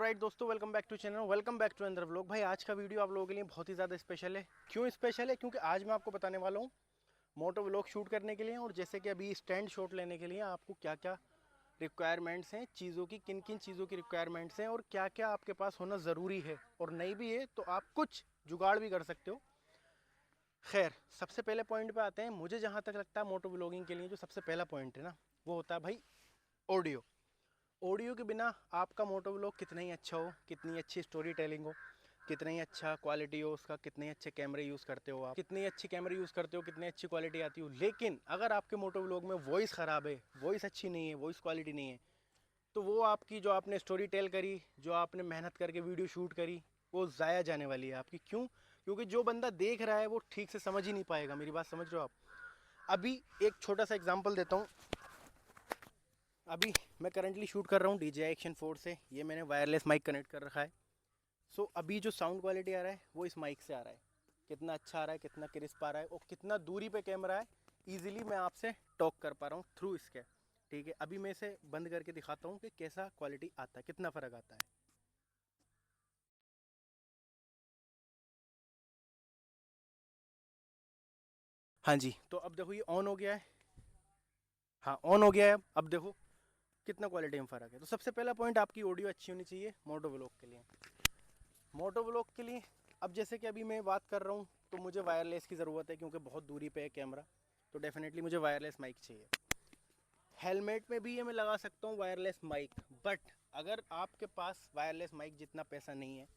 Alright दोस्तों, welcome back to channel, welcome back to अंदर vlog. भाई आज का वीडियो आप लोगों के लिए बहुत ही ज़्यादा स्पेशल है। क्यों स्पेशल है? क्योंकि आज मैं आपको बताने वाला हूँ मोटो व्लॉग शूट करने के लिए, और जैसे कि अभी स्टैंड शॉट लेने के लिए आपको क्या क्या रिक्वायरमेंट्स हैं, चीज़ों की किन किन चीज़ों की रिक्वायरमेंट्स हैं और क्या क्या आपके पास होना ज़रूरी है, और नहीं भी है तो आप कुछ जुगाड़ भी कर सकते हो। खैर, सबसे पहले पॉइंट पे आते हैं। मुझे जहाँ तक लगता है मोटो व्लॉगिंग के लिए जो सबसे पहला पॉइंट है ना, वो होता है भाई ऑडियो। ऑडियो के बिना आपका मोटो व्लॉग कितना ही अच्छा हो, कितनी अच्छी स्टोरी टेलिंग हो, कितना ही अच्छा क्वालिटी हो उसका, कितने अच्छे कैमरे यूज़ करते हो आप, कितनी अच्छी कैमरे यूज़ करते हो, कितनी अच्छी क्वालिटी आती हो, लेकिन अगर आपके मोटो व्लॉग में वॉइस ख़राब है, वॉइस अच्छी नहीं है, वॉइस क्वालिटी नहीं है, तो वो आपकी जो आपने स्टोरी टेल करी, जो आपने मेहनत करके वीडियो शूट करी, वो ज़ाया जाने वाली है आपकी। क्यों? क्योंकि जो बंदा देख रहा है वो ठीक से समझ ही नहीं पाएगा। मेरी बात समझ रहे हो आप? अभी एक छोटा सा एग्जाम्पल देता हूँ। अभी मैं करंटली शूट कर रहा हूँ DJI Action 4 से। ये मैंने वायरलेस माइक कनेक्ट कर रखा है। सो अभी जो साउंड क्वालिटी आ रहा है वो इस माइक से आ रहा है। कितना अच्छा आ रहा है, कितना क्रिस्प आ रहा है, और कितना दूरी पे कैमरा है, ईजिली मैं आपसे टॉक कर पा रहा हूँ थ्रू इसके। ठीक है, अभी मैं इसे बंद करके दिखाता हूँ कि कैसा क्वालिटी आता है, कितना फ़र्क आता है। हाँ जी, तो अब देखो ये ऑन हो गया है। हाँ, ऑन हो गया है। अब देखो कितना क्वालिटी में फ़र्क है। तो सबसे पहला पॉइंट, आपकी ऑडियो अच्छी होनी चाहिए मोटो व्लॉग के लिए। मोटो व्लॉग के लिए अब जैसे कि अभी मैं बात कर रहा हूँ तो मुझे वायरलेस की ज़रूरत है, क्योंकि बहुत दूरी पे है कैमरा, तो डेफिनेटली मुझे वायरलेस माइक चाहिए। हेलमेट में भी ये मैं लगा सकता हूँ वायरलेस माइक, बट अगर आपके पास वायरलेस माइक जितना पैसा नहीं है,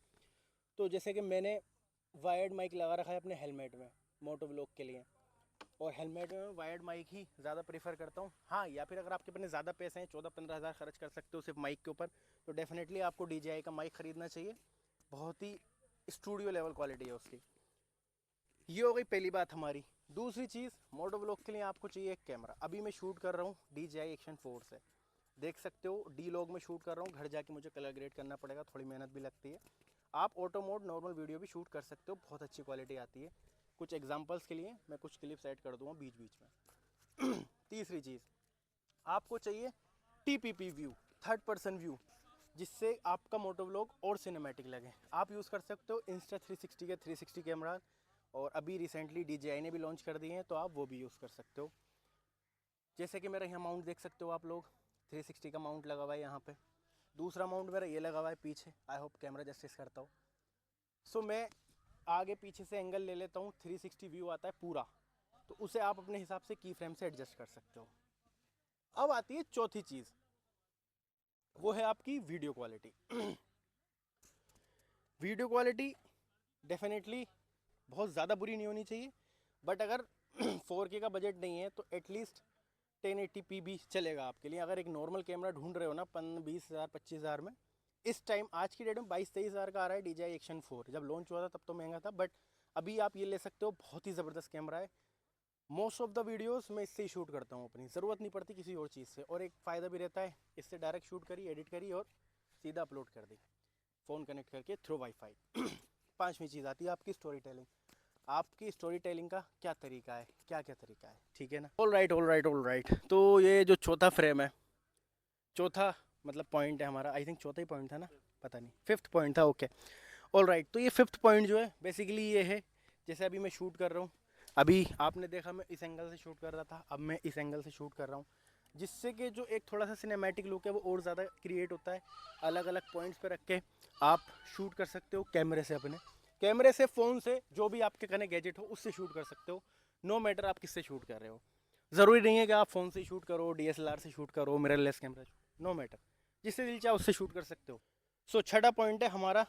तो जैसे कि मैंने वायर्ड माइक लगा रखा है अपने हेलमेट में मोटो व्लॉग के लिए, और हेलमेट में वायर्ड माइक ही ज़्यादा प्रीफर करता हूँ। हाँ, या फिर अगर आपके पास ज़्यादा पैसे हैं, 14-15 हज़ार खर्च कर सकते हो सिर्फ माइक के ऊपर, तो डेफिनेटली आपको DJI का माइक ख़रीदना चाहिए। बहुत ही स्टूडियो लेवल क्वालिटी है उसकी। ये हो गई पहली बात हमारी। दूसरी चीज़, मोटो व्लॉग के लिए आपको चाहिए एक कैमरा। अभी मैं शूट कर रहा हूँ DJI Action 4 से, देख सकते हो डी लॉग में शूट कर रहा हूँ। घर जाके मुझे कलर ग्रेड करना पड़ेगा, थोड़ी मेहनत भी लगती है। आप ऑटो मोड नॉर्मल वीडियो भी शूट कर सकते हो, बहुत अच्छी क्वालिटी आती है। कुछ एग्जांपल्स के लिए मैं कुछ क्लिप्स ऐड कर दूँगा बीच बीच में। तीसरी चीज़, आपको चाहिए TPP view, third person view, जिससे आपका मोटो व्लॉग और सिनेमैटिक लगे। आप यूज़ कर सकते हो Insta360 के 360 कैमरा, और अभी रिसेंटली DJI ने भी लॉन्च कर दिए हैं, तो आप वो भी यूज़ कर सकते हो। जैसे कि मेरा यहाँ माउंट देख सकते हो आप लोग, 360 का माउंट लगा हुआ है यहाँ पे। दूसरा माउंट मेरा ये लगा हुआ है पीछे। आई होप कैमरा जस्टिस करता हो। सो मैं आगे पीछे से एंगल ले लेता हूँ, 360 व्यू आता है पूरा, तो उसे आप अपने हिसाब से की फ्रेम से एडजस्ट कर सकते हो। अब आती है चौथी चीज़, वो है आपकी video quality. Video quality definitely बहुत ज़्यादा बुरी नहीं होनी चाहिए, बट अगर 4K का बजट नहीं है तो एटलीस्ट 1080p भी चलेगा आपके लिए। अगर एक नॉर्मल कैमरा ढूंढ रहे हो ना 20,000 25,000 में, इस टाइम आज की डेट में 22-23 हज़ार का आ रहा है DJI Action 4। जब लॉन्च हुआ था तब तो महंगा था, बट अभी आप ये ले सकते हो, बहुत ही ज़बरदस्त कैमरा है। मोस्ट ऑफ द वीडियोस मैं इससे ही शूट करता हूँ, अपनी ज़रूरत नहीं पड़ती किसी और चीज़ से। और एक फ़ायदा भी रहता है, इससे डायरेक्ट शूट करी, एडिट करी और सीधा अपलोड कर दी, फ़ोन कनेक्ट करके थ्रू वाईफाई। पांचवी चीज़ आती है आपकी स्टोरी टेलिंग। आपकी स्टोरी टेलिंग का क्या तरीका है, क्या क्या तरीका है, ठीक है ना? All right, all right, all right. तो ये जो चौथा फ्रेम है, चौथा मतलब पॉइंट है हमारा, आई थिंक चौथा ही पॉइंट था ना, पता नहीं, फिफ्थ पॉइंट था। Okay, all right. तो ये फिफ्थ पॉइंट जो है बेसिकली ये है, जैसे अभी मैं शूट कर रहा हूँ, अभी आपने देखा मैं इस एंगल से शूट कर रहा था, अब मैं इस एंगल से शूट कर रहा हूँ, जिससे कि जो एक थोड़ा सा सिनेमैटिक लुक है वो और ज़्यादा क्रिएट होता है। अलग अलग पॉइंट्स पे रख के आप शूट कर सकते हो कैमरे से, अपने कैमरे से, फ़ोन से, जो भी आपके कने गैजेट हो उससे शूट कर सकते हो। नो मैटर आप किससे शूट कर रहे हो। ज़रूरी नहीं है कि आप फ़ोन से शूट करो, DSLR से शूट करो, मिररलेस कैमरा, नो मैटर, जिससे दिल चाहे उससे शूट कर सकते हो। सो छठा पॉइंट है हमारा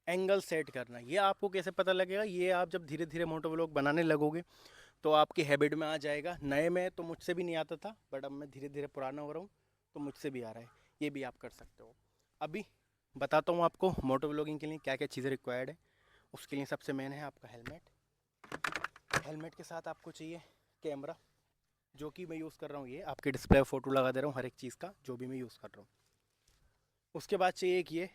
एंगल सेट करना। ये आपको कैसे पता लगेगा? ये आप जब धीरे धीरे मोटो व्लॉग बनाने लगोगे तो आपकी हैबिट में आ जाएगा। नए में तो मुझसे भी नहीं आता था, बट अब मैं धीरे धीरे पुराना हो रहा हूँ तो मुझसे भी आ रहा है। ये भी आप कर सकते हो। अभी बताता हूँ आपको मोटो व्लॉगिंग के लिए क्या क्या चीज़ें रिक्वायर्ड है। उसके लिए सबसे मेन है आपका हेलमेट। हेलमेट के साथ आपको चाहिए कैमरा, जो कि मैं यूज़ कर रहा हूँ। ये आपके डिस्प्ले फ़ोटो लगा दे रहा हूँ हर एक चीज़ का, जो भी मैं यूज़ कर रहा हूँ। उसके बाद चाहिए एक ये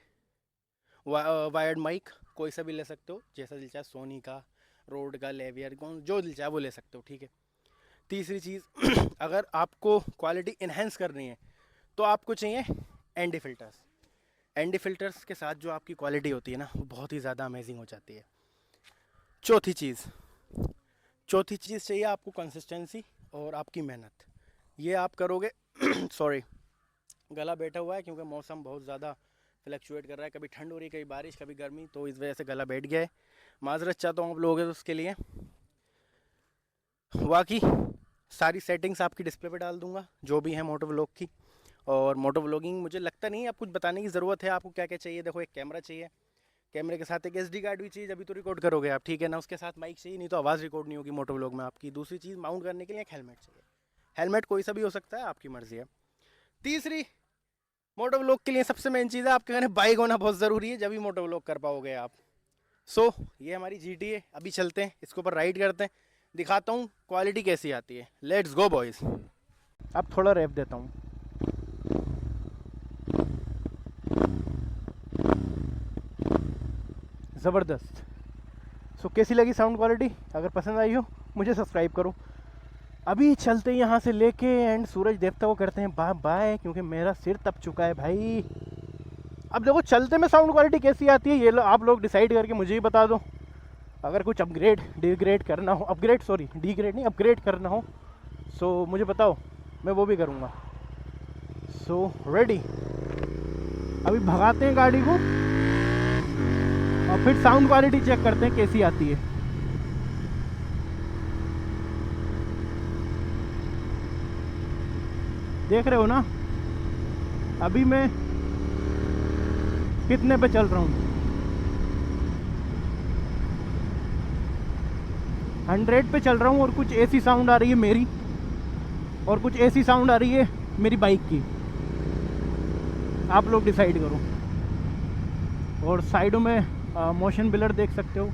वायर्ड माइक, कोई सा भी ले सकते हो, जैसा दिल चाहे, सोनी का, रोड का, लेवियर, कौन जो दिल चाहे वो ले सकते हो, ठीक है। तीसरी चीज़ अगर आपको क्वालिटी इन्हेंस करनी है तो आपको चाहिए एंडी फिल्टर्स। एनडी फिल्टर्स के साथ जो आपकी क्वालिटी होती है ना, वो बहुत ही ज़्यादा अमेजिंग हो जाती है। चौथी चीज़ चाहिए आपको कंसिस्टेंसी और आपकी मेहनत। ये आप करोगे सॉरी, गला बैठा हुआ है क्योंकि मौसम बहुत ज़्यादा फ्लक्चुएट कर रहा है, कभी ठंड हो रही, कभी बारिश, कभी गर्मी, तो इस वजह से गला बैठ गया है। माजरत चाहता हूँ आप लोगों तो उसके लिए। बाकी सारी सेटिंग्स आपकी डिस्प्ले पे डाल दूंगा जो भी है मोटो व्लॉग की। और मोटो व्लॉगिंग मुझे लगता नहीं है आप कुछ बताने की ज़रूरत है। आपको क्या क्या चाहिए, देखो एक कैमरा चाहिए, कैमरे के साथ एक SD कार्ड भी चाहिए, जब भी तो रिकॉर्ड करोगे आप, ठीक है ना। उसके साथ माइक चाहिए, नहीं तो आवाज़ रिकॉर्ड नहीं होगी मोटो व्लॉग में आपकी। दूसरी चीज़, माउंट करने के लिए एक हेलमेट चाहिए। हेलमेट कोई सा भी हो सकता है, आपकी मर्ज़ी है। तीसरी, मोटो व्लॉग के लिए सबसे मेन चीज़ है आपके घर बाइक होना बहुत ज़रूरी है, जब भी मोटो व्लॉग कर पाओगे आप। सो ये हमारी GT है, अभी चलते हैं इसके ऊपर राइड करते हैं, दिखाता हूँ क्वालिटी कैसी आती है। Let's go boys. अब थोड़ा रैप देता हूँ। ज़बरदस्त। सो कैसी लगी साउंड क्वालिटी? अगर पसंद आई हो मुझे सब्सक्राइब करो। अभी चलते हैं यहाँ से लेके एंड सूरज देवता को करते हैं बाय बाय, क्योंकि मेरा सिर तप चुका है भाई। अब देखो चलते में साउंड क्वालिटी कैसी आती है, ये आप लोग डिसाइड करके मुझे ही बता दो। अगर कुछ अपग्रेड डिग्रेड करना हो, डिग्रेड नहीं, अपग्रेड करना हो, सो मुझे बताओ, मैं वो भी करूँगा। सो रेडी, अभी भगाते हैं गाड़ी को और फिर साउंड क्वालिटी चेक करते हैं कैसी आती है। देख रहे हो ना अभी मैं कितने पे चल रहा हूँ, 100 पे चल रहा हूँ। और कुछ ऐसी साउंड आ रही है मेरी, और कुछ ऐसी साउंड आ रही है मेरी बाइक की। आप लोग डिसाइड करो। और साइडों में मोशन ब्लर देख सकते हो।